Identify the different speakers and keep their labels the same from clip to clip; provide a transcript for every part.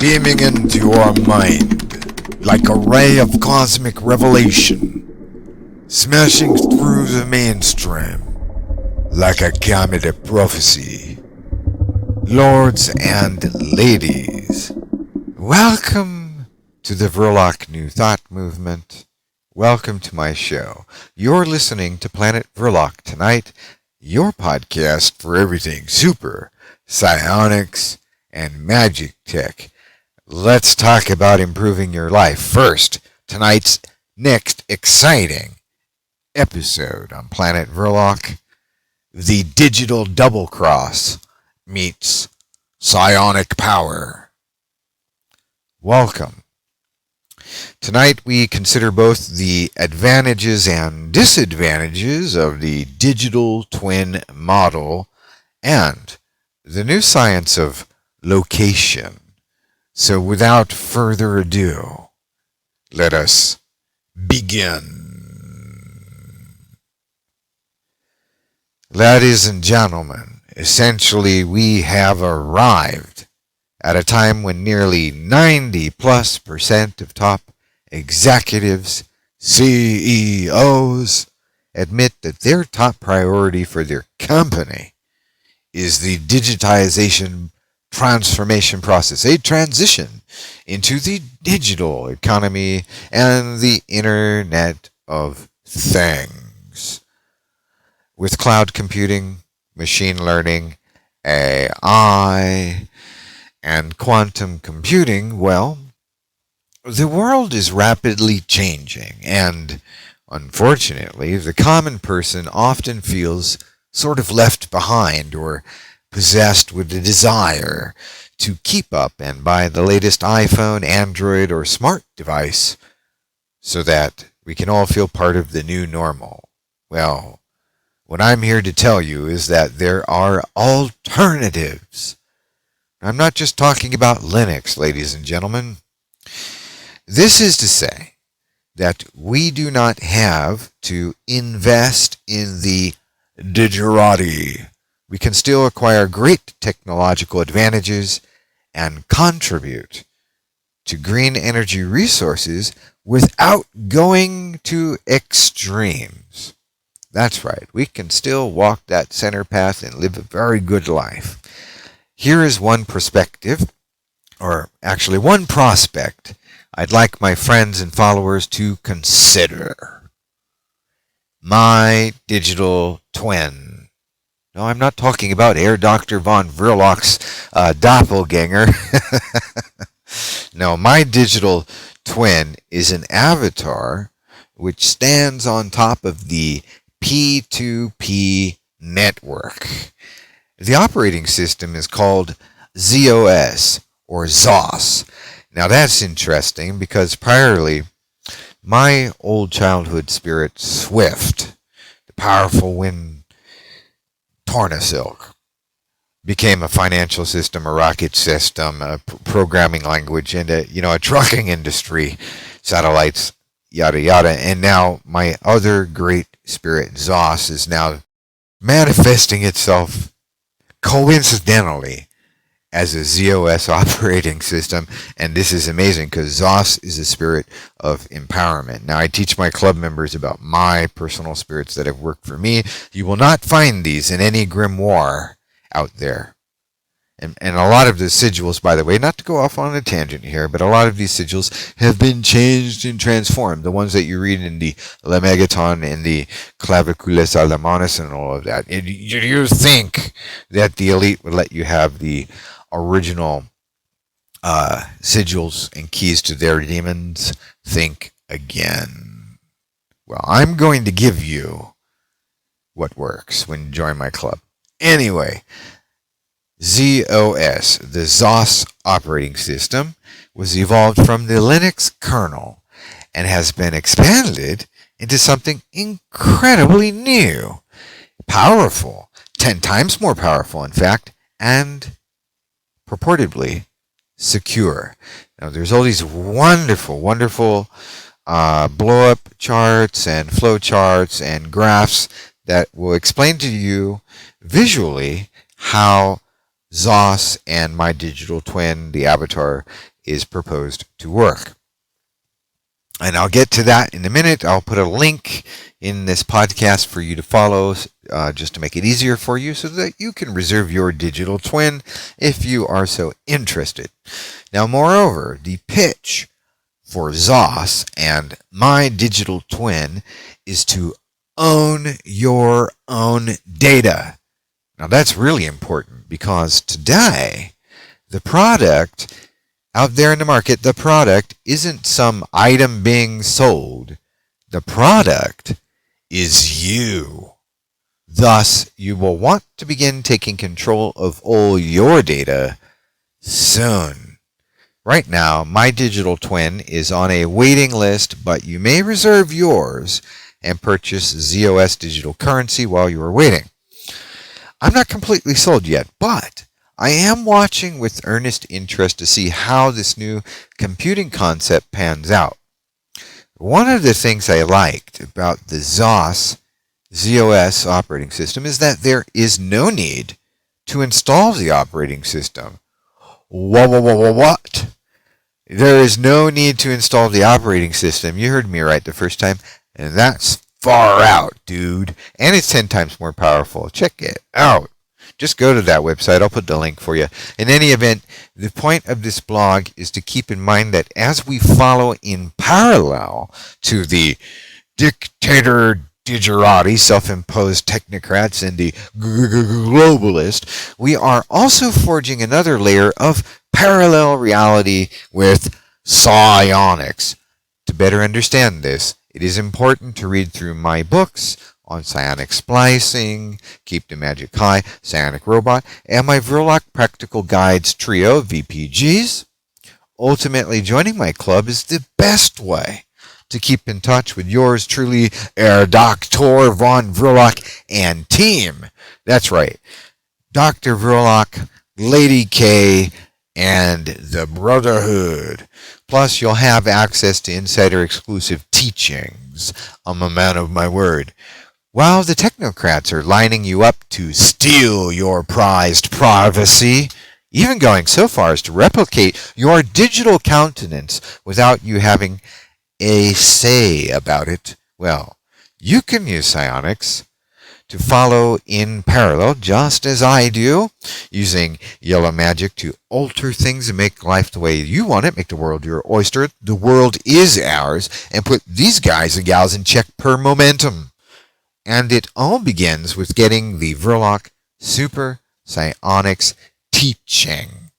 Speaker 1: beaming into your mind like a ray of cosmic revelation, smashing through the mainstream like a comet of prophecy. Lords and ladies, welcome to the Vrilock New Thought Movement. Welcome to my show. You're listening to Planet Vrilock Tonight, your podcast for everything super, psionics, and magic tech. Let's talk about improving your life. First, tonight's next exciting episode on Planet Vrilock, the digital double cross meets psionic power. Welcome. Tonight we consider both the advantages and disadvantages of the digital twin model and the new science of location. So without further ado, let us begin. Ladies and gentlemen, essentially we have arrived at a time when nearly 90+% of top executives, CEOs, admit that their top priority for their company is the digitization transformation process, a transition into the digital economy and the Internet of Things. With cloud computing, machine learning, AI, and quantum computing, well, the world is rapidly changing, and unfortunately, the common person often feels sort of left behind or possessed with the desire to keep up and buy the latest iPhone, Android, or smart device so that we can all feel part of the new normal. Well, what I'm here to tell you is that there are alternatives. I'm not just talking about Linux, ladies and gentlemen. This is to say that we do not have to invest in the digerati. We can still acquire great technological advantages and contribute to green energy resources without going to extremes. That's right, we can still walk that center path and live a very good life. Here is one perspective, or actually one prospect, I'd like my friends and followers to consider. My digital twin. No, I'm not talking about Herr Doktor von Vrilock's doppelganger. No, my digital twin is an avatar which stands on top of the P2P network. The operating system is called ZOS, or ZOS. Now that's interesting because priorly, my old childhood spirit, Swift, the powerful wind Tornasilk, became a financial system, a rocket system, a programming language, and a trucking industry, satellites, yada yada. And now my other great spirit, ZOS, is now manifesting itself coincidentally as a ZOS operating system, and this is amazing because ZOS is a spirit of empowerment. Now, I teach my club members about my personal spirits that have worked for me. You will not find these in any grimoire out there. And a lot of the sigils, by the way, not to go off on a tangent here, but a lot of these sigils have been changed and transformed. The ones that you read in the Le Megaton and the Clavicules Alemanis and all of that. You think that the elite would let you have the original sigils and keys to their demons? Think again. Well, I'm going to give you what works when you join my club. Anyway, ZOS, the ZOS operating system, was evolved from the Linux kernel and has been expanded into something incredibly new, powerful, 10 times more powerful, in fact, and purportedly secure. Now, there's all these wonderful blow-up charts and flow charts and graphs that will explain to you visually how ZOS and my digital twin, the avatar, is proposed to work. And I'll get to that in a minute. I'll put a link in this podcast for you to follow just to make it easier for you so that you can reserve your digital twin if you are so interested. Now, moreover, the pitch for ZOS and my digital twin is to own your own data. Now, that's really important because today, the product out there in the market, the product isn't some item being sold. The product is you. Thus, you will want to begin taking control of all your data soon. Right now, my digital twin is on a waiting list, but you may reserve yours and purchase ZOS digital currency while you are waiting. I'm not completely sold yet, but I am watching with earnest interest to see how this new computing concept pans out. One of the things I liked about the ZOS operating system is that there is no need to install the operating system. What? There is no need to install the operating system. You heard me right the first time, and that's far out, dude. And it's 10 times more powerful. Check it out. Just go to that website. I'll put the link for you. In any event, the point of this blog is to keep in mind that as we follow in parallel to the dictator digerati, self-imposed technocrats, and the globalist, we are also forging another layer of parallel reality with psionics. To better understand this, it is important to read through my books on psionic splicing, Keep the Magic High, Psionic Robot, and my Vrilock Practical Guides trio of VPGs. Ultimately, joining my club is the best way to keep in touch with yours truly, Herr Doktor von Vrilock and team. That's right, Dr. Vrilock, Lady K, and the Brotherhood. Plus, you'll have access to insider-exclusive teachings. I'm a man of my word. While the technocrats are lining you up to steal your prized privacy, even going so far as to replicate your digital countenance without you having a say about it, well, you can use psionics to follow in parallel, just as I do, using yellow magic to alter things and make life the way you want it, make the world your oyster, the world is ours, and put these guys and gals in check per momentum. And it all begins with getting the Vrilock Super Psionics teaching.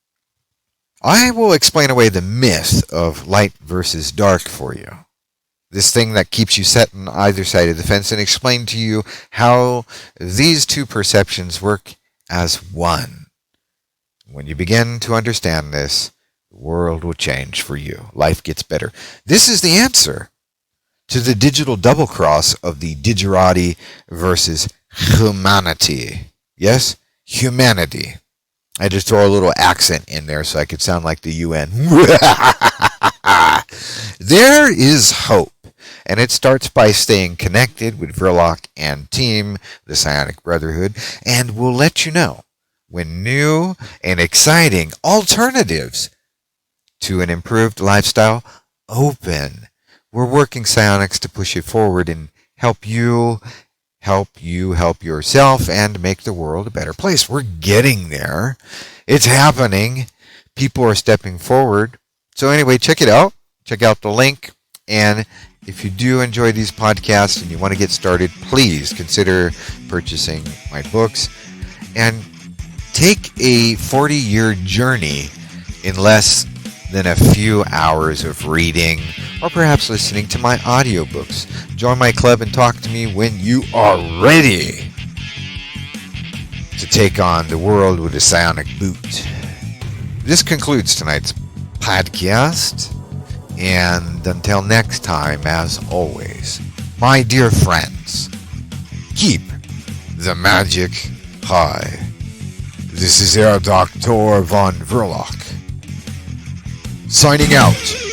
Speaker 1: I will explain away the myth of light versus dark for you. This thing that keeps you set on either side of the fence, and explain to you how these two perceptions work as one. When you begin to understand this, the world will change for you. Life gets better. This is the answer to the digital double cross of the digerati versus humanity. Yes? Humanity. I just throw a little accent in there so I could sound like the UN. There is hope. And it starts by staying connected with Vrilock and team, the Psionic Brotherhood, and we'll let you know when new and exciting alternatives to an improved lifestyle open. We're working psionics to push it forward and help you help yourself and make the world a better place. We're getting there. It's happening. People are stepping forward. So anyway, check it out. Check out the link. And if you do enjoy these podcasts and you want to get started, please consider purchasing my books and take a 40-year journey in less than a few hours of reading or perhaps listening to my audiobooks. Join my club and talk to me when you are ready to take on the world with a psionic boot. This concludes tonight's podcast. And until next time, as always, my dear friends, keep the magic high. This is Herr Doktor von Vrilock, signing out.